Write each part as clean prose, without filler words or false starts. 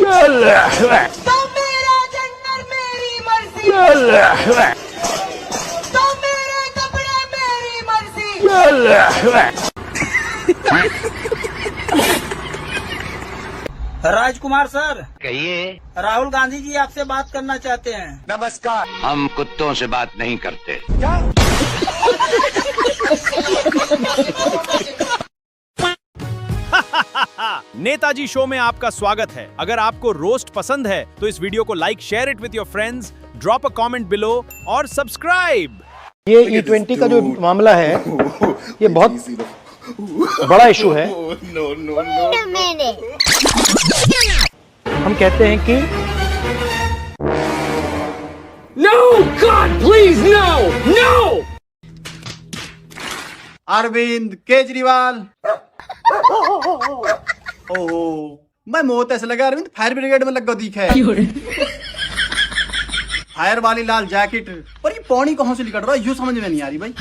तो मेरा जंगल मेरी मर्जी, तो मेरे कपड़े मेरी मर्जी। राजकुमार सर, कहिए। राहुल गांधी जी आपसे बात करना चाहते हैं। नमस्कार। हम कुत्तों से बात नहीं करते। नेताजी शो में आपका स्वागत है। अगर आपको रोस्ट पसंद है तो इस वीडियो को like, share it with your friends, drop a comment below और सब्सक्राइब। ये E20 का जो मामला है ये बहुत बड़ा इशू है। हम कहते हैं कि No! God, please, no! No! Arvind Kejriwal. ओहो, मैं मौत ऐसे लगा अरविंद फायर ब्रिगेड में लग दिखा है। फायर वाली लाल जैकेट पर ये पौनी कहाँ से निकल रहा है, यूं समझ में नहीं आ रही भाई।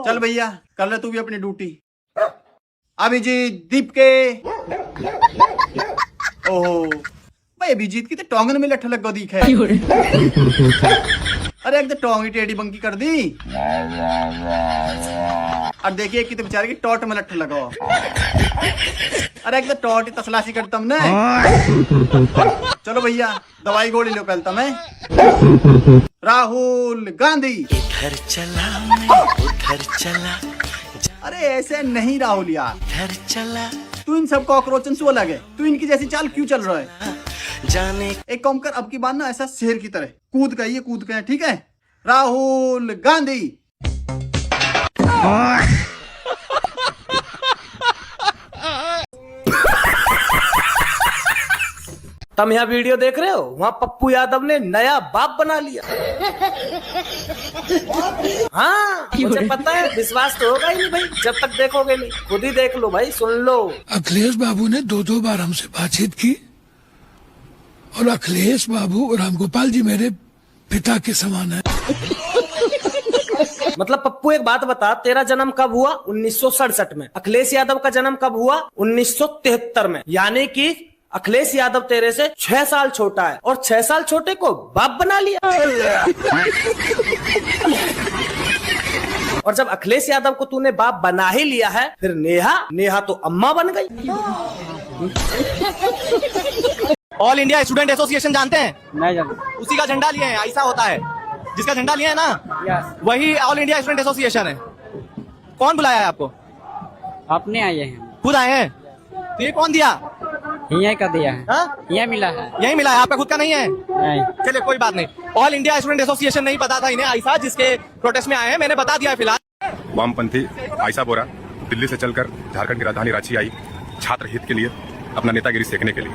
चल भैया कर ले तू भी अपनी ड्यूटी। अभिजीत दीप के। ओहो भाई, अभिजीत की तो टोंगन में लठ लग दिखा है। अरे एक तो टोंगी टेढ़ी बंकी कर दी और देखिए कि तो बेचारे की टॉट में लठ लगा। अरे एक तो टॉट ही तसलाशी करता हमने। चलो भैया दवाई गोली लो पहलता मैं। राहुल गांधी। इधर चला मैं उधर चला। अरे ऐसे नहीं राहुल यार, इधर चला। तू इन सब कॉकरोचन से अलग है, तू इनकी जैसी चाल क्यों चल रहा है? जाने एक काम कर, अब की बार ना ऐसा शेर की तरह कूद गए, ठीक है? राहुल गांधी। तुम यहाँ वीडियो देख रहे हो, वहाँ पप्पू यादव ने नया बाप बना लिया। हाँ मुझे पता है, विश्वास तो होगा ही नहीं भाई जब तक देखोगे नहीं। खुद ही देख लो भाई, सुन लो। अखिलेश बाबू ने दो बार हमसे बातचीत की और अखिलेश बाबू और रामगोपाल जी मेरे पिता के समान है। मतलब पप्पू एक बात बता, तेरा जन्म कब हुआ? 1967 में। अखिलेश यादव का जन्म कब हुआ? 1973 में। यानी कि अखिलेश यादव तेरे से 6 साल छोटा है और 6 साल छोटे को बाप बना लिया। और जब अखिलेश यादव को तूने बाप बना ही लिया है, फिर नेहा तो अम्मा बन गई। ऑल इंडिया स्टूडेंट एसोसिएशन जानते हैं? नहीं जानते। उसी का झंडा लिए हैं, ऐसा होता है। जिसका झंडा लिया है ना, वही ऑल इंडिया स्टूडेंट एसोसिएशन है। कौन बुलाया है आपको? अपने आए हैं। खुद आए हैं? तो ये कौन दिया? यही का दिया है। यही मिला है। यही मिला है, आपका खुद का नहीं है? नहीं। चलिए कोई बात नहीं। ऑल इंडिया स्टूडेंट एसोसिएशन नहीं पता था इन्हें, ऐसा जिसके प्रोटेस्ट में आए हैं, मैंने बता दिया है फिलहाल। वामपंथी आयशा बोरा दिल्ली से चलकर झारखंड की राजधानी रांची आई छात्र हित के लिए, अपना नेतागिरी सीखने के लिए,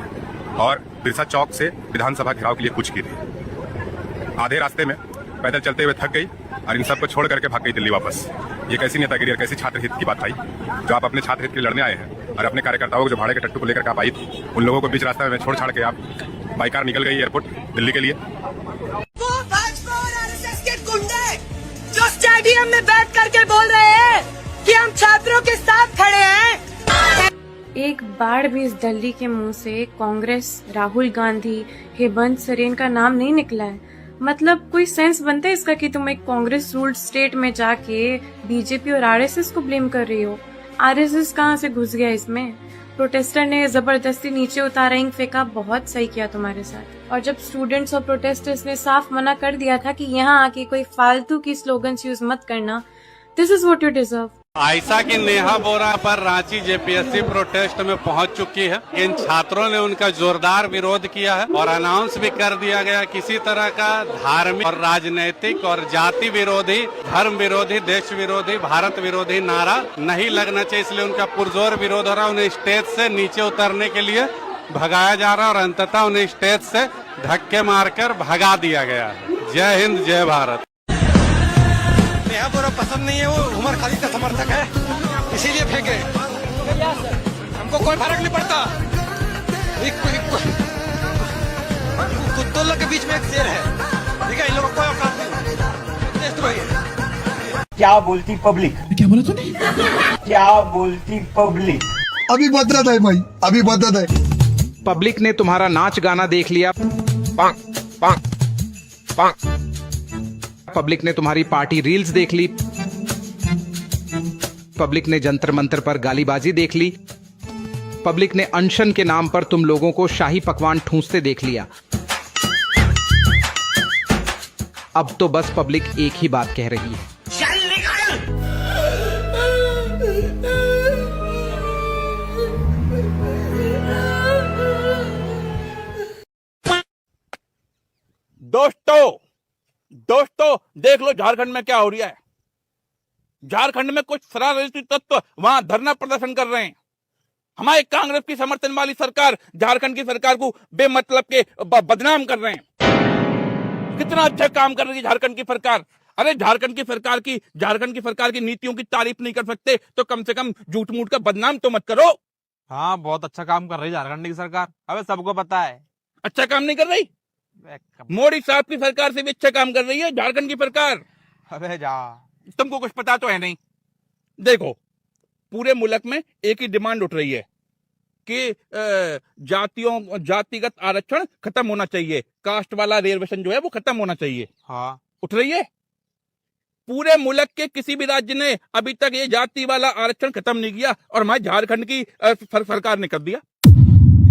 और बिरसा चौक से विधानसभा घेराव के लिए कुछ की थी। आधे रास्ते में पैदल चलते हुए थक गई और इन सबको छोड़ करके भाग गई दिल्ली वापस। ये कैसी नेतागिरी और कैसी छात्र हित की बात आई, जो आप अपने छात्र हित के लिए लड़ने आए हैं और अपने कार्यकर्ताओं को जो भाड़े के टट्टू को लेकर आप आई थी, उन लोगों को बीच रास्ते में छोड़ छाड़ के आप बाइकार निकल गई एयरपोर्ट दिल्ली के लिए। वो भाजपा और आरएसएस के गुंडे जो स्टेडियम में बैठ करके बोल रहे हैं कि हम छात्रों के साथ खड़े हैं। एक बार भी इस दल्ली के मुंह से कांग्रेस, राहुल गांधी, हेमंत सोरेन का नाम नहीं निकला है। मतलब कोई सेंस बनता है इसका कि तुम एक कांग्रेस रूल्ड स्टेट में जाके बीजेपी और आरएसएस को ब्लेम कर रही हो? आरएसएस कहाँ से घुस गया इसमें? प्रोटेस्टर ने जबरदस्ती नीचे उतारा, इंक फेंका, बहुत सही किया तुम्हारे साथ। और जब स्टूडेंट्स और प्रोटेस्टर्स ने साफ मना कर दिया था कि यहाँ आके कोई फालतू की स्लोगन्स यूज मत करना, this is what you deserve. Ayesha की नेहा बोरा पर रांची जेपीएससी प्रोटेस्ट में पहुंच चुकी है। इन छात्रों ने उनका जोरदार विरोध किया है और अनाउंस भी कर दिया गया, किसी तरह का धार्मिक और राजनैतिक और जाति विरोधी, धर्म विरोधी, देश विरोधी, भारत विरोधी नारा नहीं लगना चाहिए। इसलिए उनका पुरजोर विरोध हो रहा है। उन्हें स्टेज से नीचे उतरने के लिए भगाया जा रहा है और अंततः उन्हें स्टेज से धक्के मारकर भगा दिया गया है। जय हिंद, जय भारत। नेहा बोरा पसंद नहीं है, वो उमर खालिद का समर्थक है, इसीलिए फेंके। हमको कोई फर्क नहीं पड़ता। कुत्तों लोग के बीच में एक शेर है, ठीक है? इन लोगों को कोई औकात नहीं। क्या बोलती पब्लिक? क्या बोला तूने? क्या बोलती पब्लिक? अभी बदला है भाई, अभी बदला है। पब्लिक ने तुम्हारा नाच गाना देख लिया, पब्लिक ने तुम्हारी पार्टी रील्स देख ली, पब्लिक ने जंतर मंतर पर गालीबाजी देख ली, पब्लिक ने अनशन के नाम पर तुम लोगों को शाही पकवान ठूंसते देख लिया। अब तो बस पब्लिक एक ही बात कह रही है, दोस्तों देख लो झारखंड में क्या हो रहा है। झारखंड में कुछ शरारती तत्व वहां धरना प्रदर्शन कर रहे हैं। हमारे कांग्रेस की समर्थन वाली सरकार झारखंड की सरकार को बेमतलब के बदनाम कर रहे हैं। कितना अच्छा काम कर रही है झारखंड की सरकार। अरे झारखंड की सरकार की नीतियों की तारीफ नहीं कर सकते तो कम से कम झूठ मूठ का बदनाम तो मत करो। हाँ, बहुत अच्छा काम कर रही है झारखंड की सरकार। अबे सबको पता है। अच्छा काम नहीं कर रही? मोदी साहब की सरकार से भी अच्छा काम कर रही है झारखंड की सरकार। अबे जा, तुमको कुछ पता तो है नहीं। देखो, पूरे मुल्क में एक ही डिमांड उठ रही है कि जातिगत आरक्षण खत्म होना चाहिए, कास्ट वाला रिजर्वेशन जो है वो खत्म होना चाहिए। हाँ, उठ रही है। पूरे मुल्क के किसी भी राज्य ने अभी तक ये जाति वाला आरक्षण खत्म नहीं किया और हमारे झारखंड की सरकार ने कर दिया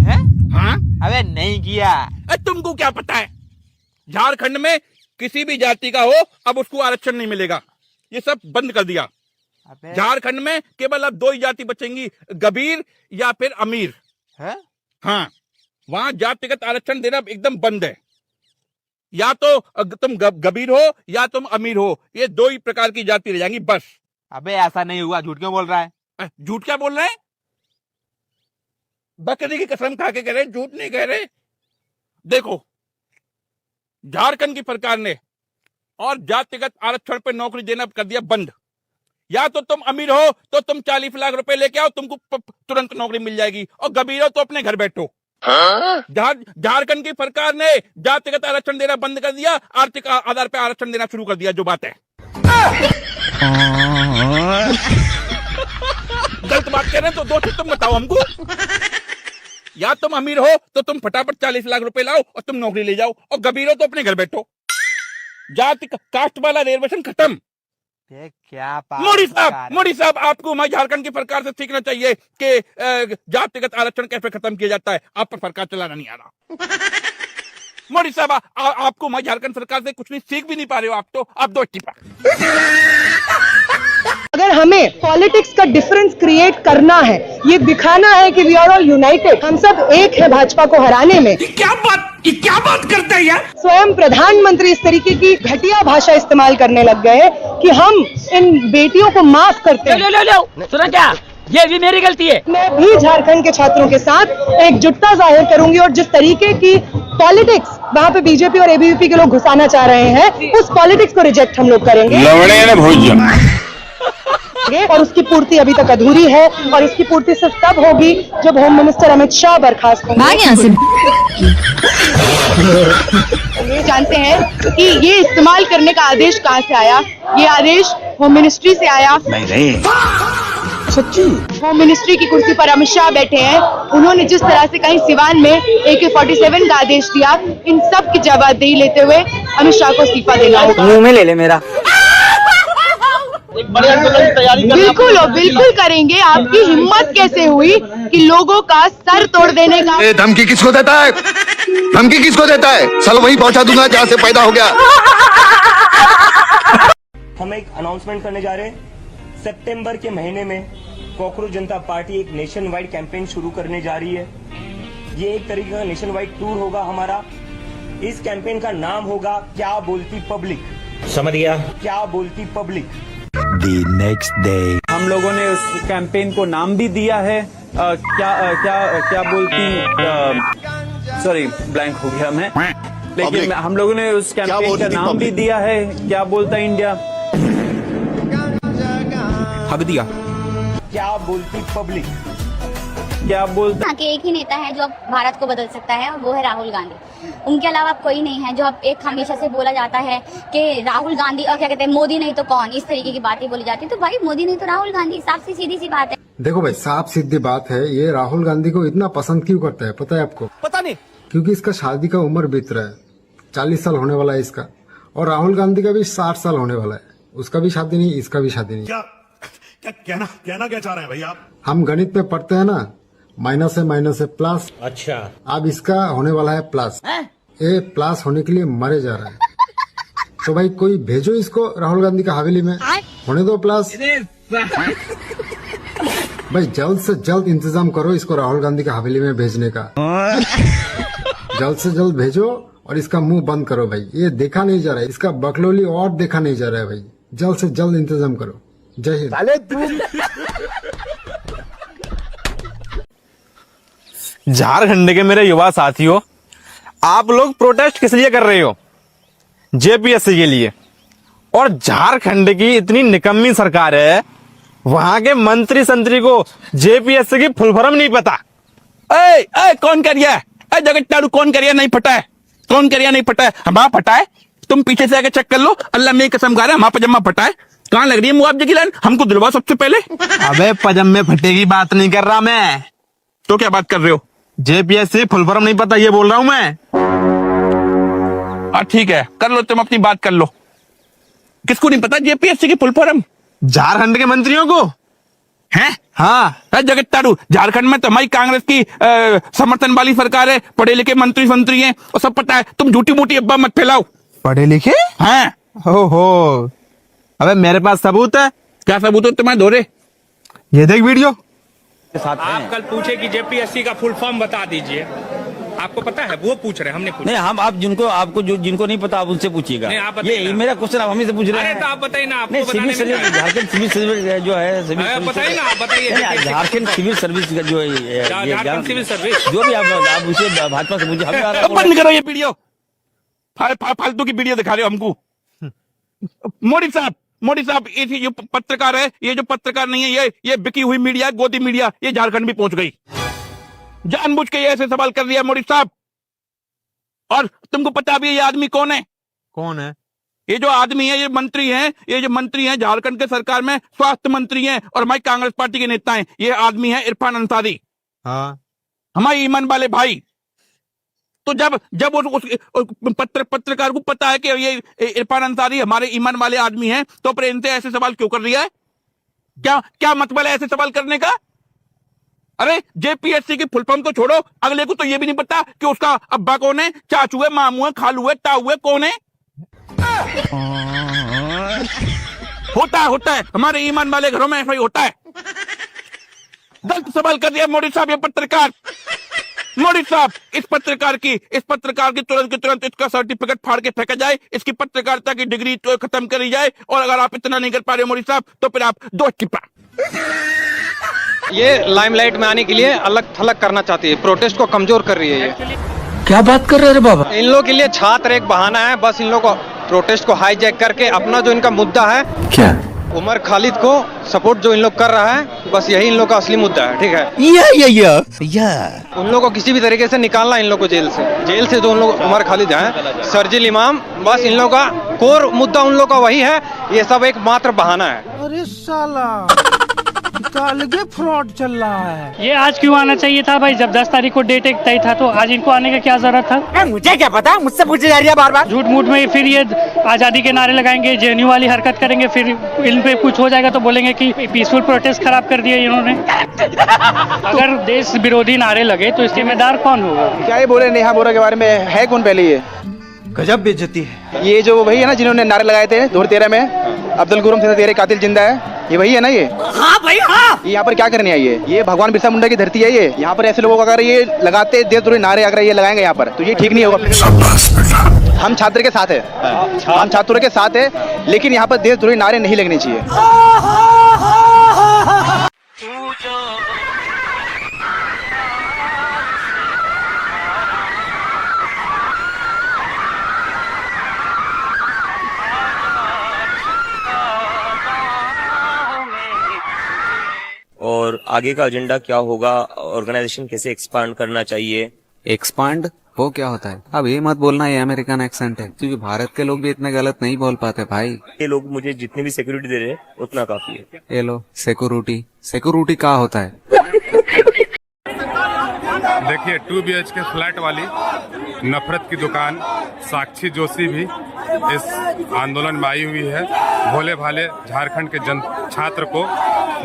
है। हाँ, अबे नहीं किया। तुमको क्या पता है? झारखंड में किसी भी जाति का हो अब उसको आरक्षण नहीं मिलेगा, ये सब बंद कर दिया। झारखंड में केवल अब दो ही जाति बचेंगी, गबीर या फिर अमीर है। हाँ, वहां जातिगत आरक्षण देना एकदम बंद है। या तो तुम गबीर हो या तुम अमीर हो, ये दो ही प्रकार की जाति रह जाएंगी बस। अबे ऐसा नहीं हुआ, झूठ क्यों बोल रहा है? झूठ क्या बोल रहे हैं? बकरी की कसम खा के कह रहे, झूठ नहीं कह रहे। देखो, झारखंड की सरकार ने और जातिगत आरक्षण पर नौकरी देना कर दिया बंद। या तो तुम अमीर हो तो तुम 40 लाख रुपए लेके आओ, तुमको तुरंत नौकरी मिल जाएगी, और गबीर हो तो अपने घर बैठो। झारखंड की सरकार ने जातिगत आरक्षण देना बंद कर दिया, आर्थिक आधार पर आरक्षण देना शुरू कर दिया। जो बात है गलत बात कह रहे हैं तो दो चीज तुम बताओ हमको। या तुम अमीर हो तो तुम फटाफट 40 लाख रुपए लाओ और तुम नौकरी ले जाओ, और गबीर हो तो अपने घर बैठो। जाति कास्ट वाला रिजर्वेशन खत्म। क्या मोदी साहब आपको हमारी झारखंड की सरकार से सीखना चाहिए कि जातिगत आरक्षण कैसे खत्म किया जाता है। आप पर सरकार चलाना नहीं आ रहा। मोदी साहब आपको हमारी झारखंड सरकार से कुछ नहीं सीख भी नहीं पा रहे हो। आप दो इस्तीफा। अगर हमें पॉलिटिक्स का डिफरेंस क्रिएट करना है, ये दिखाना है कि वी आर ऑल यूनाइटेड, हम सब एक है भाजपा को हराने में। ये क्या बात करते हैं यार? स्वयं प्रधानमंत्री इस तरीके की घटिया भाषा इस्तेमाल करने लग गए कि हम इन बेटियों को माफ करते हैं। सुना क्या? ये भी मेरी गलती है। मैं भी झारखंड के छात्रों के साथ एकजुटता जाहिर करूंगी, और जिस तरीके की पॉलिटिक्स वहाँ पे बीजेपी और एबीवीपी के लोग घुसाना चाह रहे हैं, उस पॉलिटिक्स को रिजेक्ट हम लोग करेंगे। और उसकी पूर्ति अभी तक अधूरी है, और इसकी पूर्ति सिर्फ तब होगी जब होम मिनिस्टर अमित शाह बर्खास्त होंगे। ये जानते हैं कि ये इस्तेमाल करने का आदेश कहाँ से आया? ये आदेश होम मिनिस्ट्री से आया। नहीं, सच्ची होम मिनिस्ट्री की कुर्सी पर अमित शाह बैठे हैं। उन्होंने जिस तरह से कहीं सिवान में AK-47 का आदेश दिया, इन सब की जवाबदेही लेते हुए अमित शाह को इस्तीफा देना होगा। मुंह में ले ले मेरा। एक बड़े आंदोलन की तैयारी बिल्कुल करेंगे। आपकी हिम्मत कैसे हुई कि लोगों का सर तोड़ देने का? धमकी किसको देता है? धमकी किसको देता है? सालो वहीं पहुंचा दूंगा जहाँ से पैदा हो गया। हम एक अनाउंसमेंट करने जा रहे हैं। सितंबर के महीने में कॉकरोच जनता पार्टी एक नेशन वाइड कैंपेन शुरू करने जा रही है। ये एक तरीके का नेशन वाइड टूर होगा हमारा। इस कैंपेन का नाम होगा क्या बोलती पब्लिक। समझ गया? क्या बोलती पब्लिक। The next day. हम लोगों ने उस कैंपेन को नाम भी दिया है क्या बोलती, सॉरी ब्लैंक हो गया मैं, लेकिन हम लोगों ने उस कैंपेन का नाम भी दिया है क्या बोलता इंडिया। हक दिया। क्या बोलती पब्लिक। क्या बोलता कि एक ही नेता है जो अब भारत को बदल सकता है, और वो है राहुल गांधी। उनके अलावा कोई नहीं है। जो अब एक हमेशा से बोला जाता है कि राहुल गांधी और क्या कहते हैं मोदी नहीं तो कौन, इस तरीके की बातें बोली जाती है। तो भाई मोदी नहीं तो राहुल गांधी, साफ सी सीधी सी बात है। देखो भाई, साफ सीधी बात है, ये राहुल गांधी को इतना पसंद क्यों करता है पता है आपको? पता नहीं। क्योंकि इसका शादी का उम्र बीत रहा है, 40 साल होने वाला है इसका, और राहुल गांधी का भी 60 साल होने वाला है। उसका भी शादी नहीं, इसका भी शादी नहीं। क्या कहना क्या चाह रहे हैं भाई आप? हम गणित में पढ़ते हैं ना, माइनस है प्लस। अच्छा, अब इसका होने वाला है प्लस। ये प्लस होने के लिए मरे जा रहा है। तो भाई कोई भेजो इसको राहुल गांधी का हवेली में, होने दो प्लस। भाई जल्द से जल्द इंतजाम करो इसको राहुल गांधी का हवेली में भेजने का। जल्द से जल्द भेजो और इसका मुंह बंद करो भाई। ये देखा नहीं जा रहा है, इसका बकलोली और देखा नहीं जा रहा है भाई। जल्द से जल्द इंतजाम करो। जय हिंद। झारखंड के मेरे युवा साथियों, आप लोग प्रोटेस्ट किस लिए कर रहे हो? जेपीएससी के लिए। और झारखंड की इतनी निकम्मी सरकार है, वहां के मंत्री संतरी को जेपीएससी की फुल फॉर्म नहीं पता। कौन कर रहा है? जगत तारू कौन कर रहा है? नहीं पता है। कौन कर रहा नहीं पता है? हमारा पता है। तुम पीछे से आके चेक कर लो, अल्लाह में कसम खा रहा है, हमारा पजामा फटा है। कहाँ लग रही है मुआवजे की लाइन? हमको दिलवा सबसे पहले। अबे पजामे फटे की बात नहीं कर रहा मैं। तो क्या बात कर रहे हो? जेपीएससी फुल फॉर्म नहीं पता, ये बोल रहा हूं मैं। ठीक है, कर लो, तुम अपनी बात कर लो। किसको नहीं पता जेपीएससी की फुल फॉर्म? झारखंड के मंत्रियों को है। हाँ जगत तारू, झारखंड में तो हमारी कांग्रेस की समर्थन वाली सरकार है, पढ़े लिखे मंत्री हैं और सब पता है। तुम झूठी मूठी अब्बा मत फैलाओ। पढ़े लिखे? हाँ। हो अबे मेरे पास सबूत है। क्या सबूत है तुम्हारे दोरे? ये देख वीडियो। आप कल पूछे कि जेपीएससी का फुल फॉर्म बता दीजिए, आपको पता है? वो पूछ रहे, हमने पूछा नहीं। हम आप जिनको नहीं पता आप उनसे पूछिएगा। ये मेरा क्वेश्चन आप हमें से पूछ रहे हैं। तो आप बताइए ना। आपको झारखंड सिविल सर्विस जो है, बताइए ना, आप बताइए। झारखंड सिविल सर्विस का जो है, झारखंड सिविल सर्विस जो भी आप उसे भाजपा से पूछिए। बंद करो ये वीडियो, फालतू की वीडियो दिखा रहे हो हमको। मोदी साहब ये जो पत्रकार है, ये जो पत्रकार नहीं है, ये बिकी हुई मीडिया, गोदी मीडिया, ये झारखंड भी पहुंच गई। जानबूझ के ये ऐसे सवाल कर दिया मोदी साहब। और तुमको पता भी है ये आदमी कौन है? कौन है ये जो आदमी है? ये मंत्री है, ये जो मंत्री है झारखंड के सरकार में, स्वास्थ्य मंत्री हैं और हमारी कांग्रेस पार्टी के नेता हैं। ये आदमी है इरफान अंसारी। हाँ, हमारे ईमान वाले भाई। तो जब उस पत्रकार को पता है कि ये इरफान अंसारी हमारे ईमान वाले आदमी हैं, तो फिर इनसे ऐसे सवाल क्यों कर रही है? क्या मतलब है ऐसे सवाल करने का? अरे जेपीएससी की फुल फॉर्म तो छोड़ो, अगले को तो ये भी नहीं पता कि उसका अब्बा कौन है, चाचू है, मामू है, खालू है, ताऊ है, कौन है। होता है हमारे ईमान वाले घरों में ऐसा ही होता है। गलत सवाल कर दिया मोदी साहब। ये पत्रकार, मोदी साहब, इस पत्रकार की तुरंत के तुरंत इसका सर्टिफिकेट फाड़ के फेंका जाए, इसकी पत्रकारिता की डिग्री तो खत्म करी जाए। और अगर आप इतना नहीं कर पा रहे मोदी साहब, तो फिर आप दो टिप्पा। ये लाइमलाइट में आने के लिए अलग थलग करना चाहती है, प्रोटेस्ट को कमजोर कर रही है। ये क्या बात कर रहे हैं बाबा? इन लोगों के लिए छात्र एक बहाना है, बस इन लोगों को प्रोटेस्ट को हाईजैक करके अपना जो इनका मुद्दा है, क्या उमर खालिद को सपोर्ट जो इन लोग कर रहा है, बस यही इन लोग का असली मुद्दा है। ठीक है, उन लोग को किसी भी तरीके से निकालना, इन लोग को जेल से जो उन लोग उमर खालिद हैं, शर्जील इमाम, बस इन लोग का कोर मुद्दा उन लोग का वही है। ये सब एक मात्र बहाना है। अरे साला अलग फ्रॉड चल रहा है। ये आज क्यों आना चाहिए था भाई? जब 10 तारीख को डेट एक तय था, तो आज इनको आने का क्या जरूरत था? मुझे क्या पता, मुझसे पूछे जा रही है बार-बार। झूठ मूठ में फिर ये आजादी के नारे लगाएंगे, जेएनयू वाली हरकत करेंगे, फिर इन पे कुछ हो जाएगा तो बोलेंगे कि पीसफुल प्रोटेस्ट खराब कर दिया इन्होंने। अगर देश विरोधी नारे लगे तो इसके जिम्मेदार कौन होगा? क्या ये बोले नेहा बोरा के बारे में? है कौन पहले? ये गजब बेइज्जती है। ये जो वही है ना जिन्होंने नारे लगाए थे 2013 में, अब्दुल गुरुम से तेरे कातिल जिंदा है, ये वही है ना? ये हाँ भाई हाँ। ये यहाँ पर क्या करने आई है? ये भगवान बिरसा मुंडा की धरती है। ये यहाँ पर ऐसे लोगों को अगर ये लगाते देशद्रोही नारे अगर ये लगाएंगे यहाँ पर, तो ये ठीक नहीं होगा। हम छात्र के साथ है, हम छात्रों के साथ है, लेकिन यहाँ पर देशद्रोही नारे नहीं लगने चाहिए। और आगे का एजेंडा क्या होगा? ऑर्गेनाइजेशन कैसे एक्सपांड करना चाहिए? एक्सपांड वो क्या होता है? अब ये मत बोलना ये अमेरिकन एक्सेंट है, क्योंकि भारत के लोग भी इतने गलत नहीं बोल पाते भाई। ये लोग मुझे जितनी भी सिक्योरिटी दे रहे हैं उतना काफी है। ये लो सिक्योरिटी, सिक्योरिटी क्या होता है? देखिए 2 BHK फ्लैट वाली नफरत की दुकान साक्षी जोशी भी इस आंदोलन में आई हुई है। भोले भाले झारखंड के छात्र को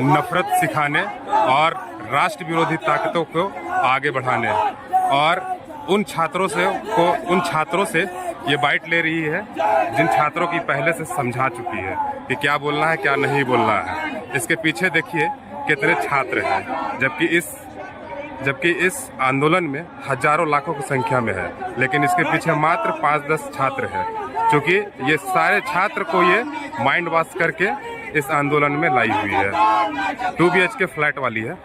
नफरत सिखाने और राष्ट्र विरोधी ताकतों को आगे बढ़ाने, और उन छात्रों से ये बाइट ले रही है जिन छात्रों की पहले से समझा चुकी है कि क्या बोलना है क्या नहीं बोलना है। इसके पीछे देखिए कितने छात्र हैं, जबकि इस आंदोलन में हजारों लाखों की संख्या में है, लेकिन इसके पीछे मात्र 5-10 छात्र हैं, क्योंकि ये सारे छात्र को ये माइंड वॉश करके इस आंदोलन में लाई हुई है। 2 BHK फ्लैट वाली है।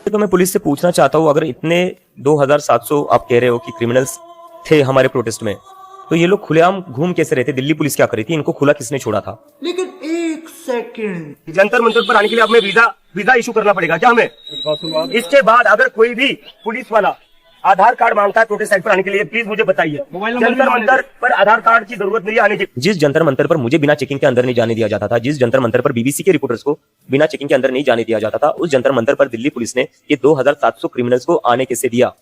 तो मैं पुलिस से पूछना चाहता हूँ, अगर इतने 2700 आप कह रहे हो कि क्रिमिनल्स थे हमारे प्रोटेस्ट में, तो ये लोग खुलेआम घूम कैसे रहे थे? दिल्ली पुलिस क्या कर रही थी? इनको खुला किसने छोड़ा था? लेकिन एक सेकंड, जंतर मंतर पर आने के लिए हमें वीजा इशू करना पड़ेगा क्या हमें? इसके बाद अगर कोई भी पुलिस वाला आधार कार्ड मांगता है प्रोटेस्ट साइट पर आने के लिए, प्लीज मुझे बताइए। जंतर मंतर पर आधार कार्ड की जरूरत नहीं आने की। जिस जंतर मंतर पर मुझे बिना चेकिंग के अंदर नहीं जाने दिया जाता था, जिस जंतर मंतर पर BBC के रिपोर्टर्स को बिना चेकिंग के अंदर नहीं जाने दिया जाता था, उस जंतर मंतर पर दिल्ली पुलिस ने ये 2700 क्रिमिनल्स को आने कैसे दिया?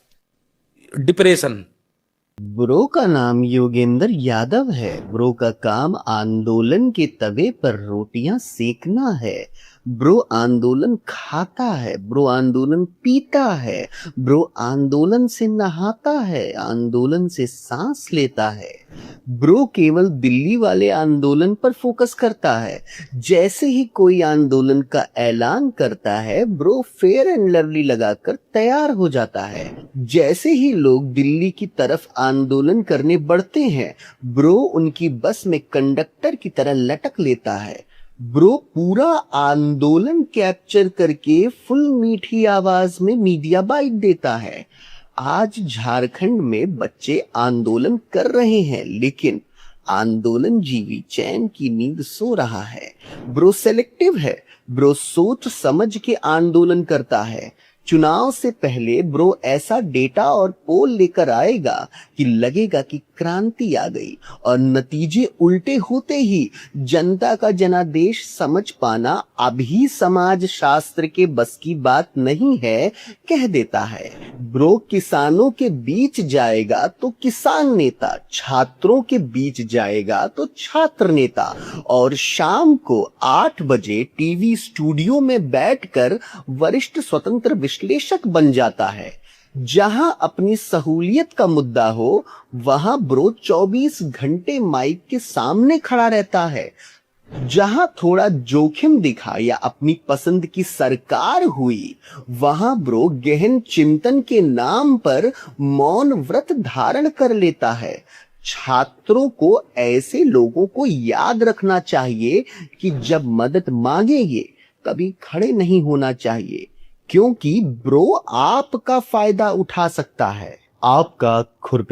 डिप्रेशन। ब्रो का नाम योगेंद्र यादव है। ब्रो का काम आंदोलन के तवे पर रोटियां सेकना है। ब्रो आंदोलन खाता है, ब्रो आंदोलन पीता है, ब्रो आंदोलन से नहाता है, आंदोलन से सांस लेता है। ब्रो केवल दिल्ली वाले आंदोलन पर फोकस करता है। जैसे ही कोई आंदोलन का ऐलान करता है, ब्रो फेयर एंड लवली लगाकर तैयार हो जाता है। जैसे ही लोग दिल्ली की तरफ आंदोलन करने बढ़ते हैं, ब्रो उनकी बस में कंडक्टर की तरह लटक लेता है। ब्रो पूरा आंदोलन कैप्चर करके फुल मीठी आवाज में मीडिया बाइट देता है। आज झारखंड में बच्चे आंदोलन कर रहे हैं, लेकिन आंदोलन जीवी चैन की नींद सो रहा है। ब्रो सेलेक्टिव है। ब्रो सोच समझ के आंदोलन करता है। चुनाव से पहले ब्रो ऐसा डेटा और पोल लेकर आएगा कि लगेगा कि क्रांति आ गई, और नतीजे उल्टे होते ही जनता का जनादेश समझ पाना अभी समाज शास्त्र के बस की बात नहीं है, कह देता है। ब्रो किसानों के बीच जाएगा तो किसान नेता, छात्रों के बीच जाएगा तो छात्र नेता, और शाम को 8 बजे टीवी स्टूडियो में बैठकर वरिष्ठ स्वतंत्र विश्लेषक बन जाता है। जहां अपनी सहूलियत का मुद्दा हो, वहां ब्रो 24 घंटे माइक के सामने खड़ा रहता है। जहां थोड़ा जोखिम दिखा या अपनी पसंद की सरकार हुई, वहां ब्रो गहन चिंतन के नाम पर मौन व्रत धारण कर लेता है। छात्रों को ऐसे लोगों को याद रखना चाहिए कि जब मदद मांगेंगे कभी खड़े नहीं होना चाहिए, क्योंकि ब्रो आपका फायदा उठा सकता है, आपका खुरपे।